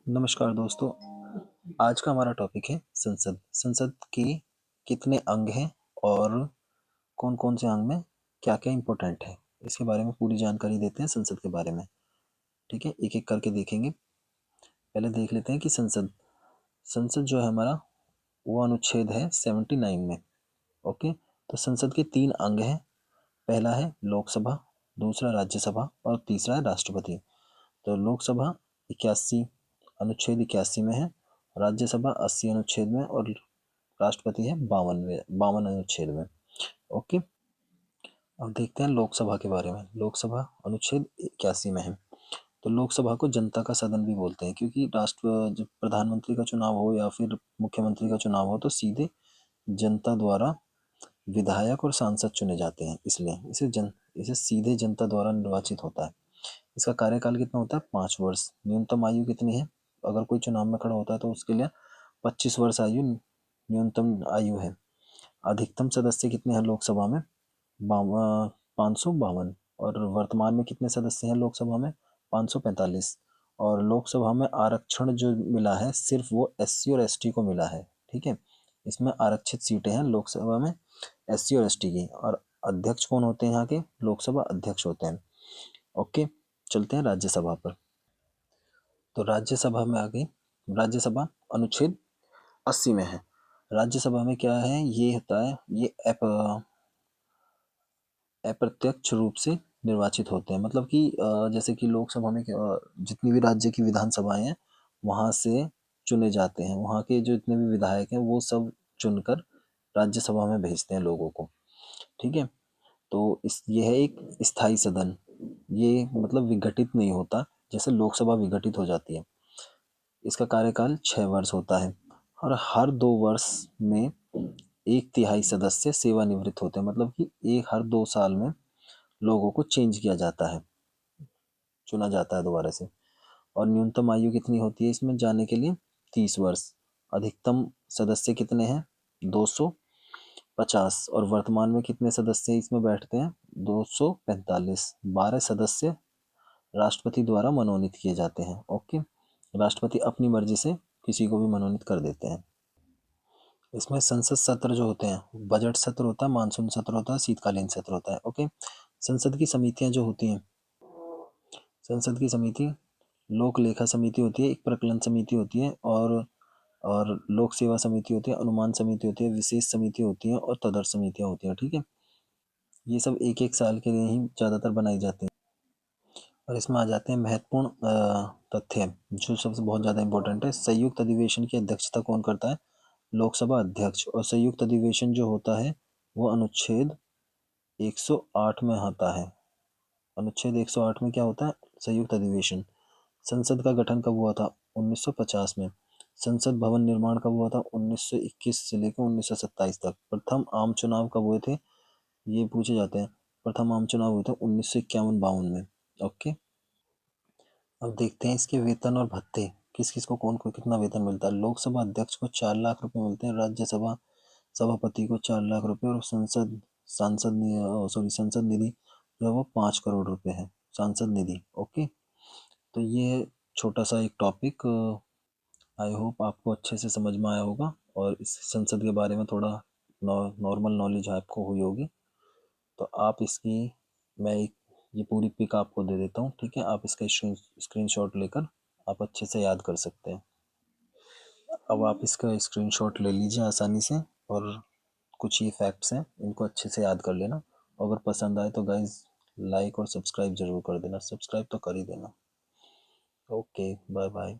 नमस्कार दोस्तों। आज का हमारा टॉपिक है संसद। संसद के कितने अंग हैं और कौन-कौन से अंग में क्या-क्या इम्पोर्टेंट है, इसके बारे में पूरी जानकारी देते हैं संसद के बारे में। ठीक है, एक-एक करके देखेंगे। पहले देख लेते हैं कि संसद संसद जो है हमारा, वो अनुच्छेद है 79 में। ओके, तो संसद के 3 अंग हैं। पहला है लोकसभा, दूसरा राज्यसभा और तीसरा है राष्ट्रपति। तो लोकसभा 81 अनुच्छेद 81 में है, राज्यसभा 80 अनुच्छेद में और राष्ट्रपति है 52 अनुच्छेद में। ओके, अब देखते हैं लोकसभा के बारे में। लोकसभा अनुच्छेद 81 में है। तो लोकसभा को जनता का सदन भी बोलते हैं, क्योंकि जब प्रधानमंत्री का चुनाव हो या फिर मुख्यमंत्री का चुनाव हो तो सीधे जनता द्वारा विधायक और सांसद चुने जाते हैं, इसलिए इसे सीधे जनता द्वारा निर्वाचित होता है। इसका कार्यकाल कितना होता है? 5 वर्ष। न्यूनतम आयु कितनी है? अगर कोई चुनाव में खड़ा होता है तो उसके लिए 25 वर्ष आयु न्यूनतम आयु है। अधिकतम सदस्य कितने हैं लोकसभा में? 552। और वर्तमान में कितने सदस्य हैं लोकसभा में? 545। और लोकसभा में आरक्षण जो मिला है सिर्फ वो एससी और एसटी को मिला है। ठीक है, इसमें आरक्षित सीटें हैं लोकसभा में एससी और एसटी की। और अध्यक्ष कौन होते हैं यहाँ के? लोकसभा अध्यक्ष होते हैं। ओके, चलते हैं राज्यसभा पर। तो राज्यसभा में आ गई। राज्यसभा अनुच्छेद 80 में है। राज्यसभा में क्या है? ये होता है, ये अप्रत्यक्ष रूप से निर्वाचित होते हैं। मतलब कि जैसे कि लोकसभा में जितनी भी राज्य की विधानसभाएं हैं वहाँ से चुने जाते हैं। वहाँ के जो जितने भी विधायक हैं वो सब चुनकर राज्यसभा में भेजते हैं लोगों को। ठीक है, तो ये है एक स्थायी सदन। ये मतलब विघटित नहीं होता, जैसे लोकसभा विघटित हो जाती है। इसका कार्यकाल 6 वर्ष होता है और हर 2 वर्ष में 1/3 सदस्य सेवानिवृत्त होते हैं। मतलब कि हर 2 साल में लोगों को चेंज किया जाता है, चुना जाता है दोबारा से। और न्यूनतम आयु कितनी होती है इसमें जाने के लिए? 30 वर्ष। अधिकतम सदस्य कितने हैं? 250। और वर्तमान में कितने सदस्य इसमें बैठते हैं? 245। 12 सदस्य राष्ट्रपति द्वारा मनोनीत किए जाते हैं। ओके, राष्ट्रपति अपनी मर्जी से किसी को भी मनोनीत कर देते हैं। इसमें संसद सत्र जो होते हैं, बजट सत्र होता है, मानसून सत्र होता है, शीतकालीन सत्र होता है। ओके, संसद की समितियां जो होती हैं, संसद की समिति लोक लेखा समिति होती है, एक प्रकलन समिति होती है और लोक सेवा समिति होती है, अनुमान समिति होती है, विशेष समिति होती है और तदर्थ समितियां होती हैं। ठीक है, ये सब एक एक साल के लिए ही ज़्यादातर बनाई जाती हैं। और इसमें आ जाते हैं महत्वपूर्ण तथ्य जो सबसे बहुत ज़्यादा इंपॉर्टेंट है। संयुक्त अधिवेशन की अध्यक्षता कौन करता है? लोकसभा अध्यक्ष। और संयुक्त अधिवेशन जो होता है वो अनुच्छेद 108 में आता है। अनुच्छेद 108 में क्या होता है? संयुक्त अधिवेशन। संसद का गठन कब हुआ था? 1950 में। संसद भवन निर्माण कब हुआ था? 1921 से लेकर 1927 तक। प्रथम आम चुनाव कब हुए थे? ये पूछे जाते हैं। प्रथम आम चुनाव हुए थे 1951-52 में। ओके, अब देखते हैं इसके वेतन और भत्ते। किस किस को कौन को कितना वेतन मिलता है। लोकसभा अध्यक्ष को 4 लाख रुपए मिलते हैं। राज्यसभा सभापति को 4 लाख रुपए। और संसद निधि जो है वो 5 करोड़ रुपए है, सांसद निधि। ओके, तो ये छोटा सा एक टॉपिक, आई होप आपको अच्छे से समझ में आया होगा और इस संसद के बारे में थोड़ा नॉर्मल नॉलेज आपको हुई होगी। तो आप इसकी मैं एक ये पूरी पिक आपको दे देता हूँ। ठीक है, आप इसका स्क्रीनशॉट लेकर आप अच्छे से याद कर सकते हैं। अब आप इसका स्क्रीनशॉट ले लीजिए आसानी से और कुछ ये फैक्ट्स हैं इनको अच्छे से याद कर लेना। अगर पसंद आए तो गाइज लाइक और सब्सक्राइब जरूर कर देना। सब्सक्राइब तो कर ही देना। Okay, bye bye.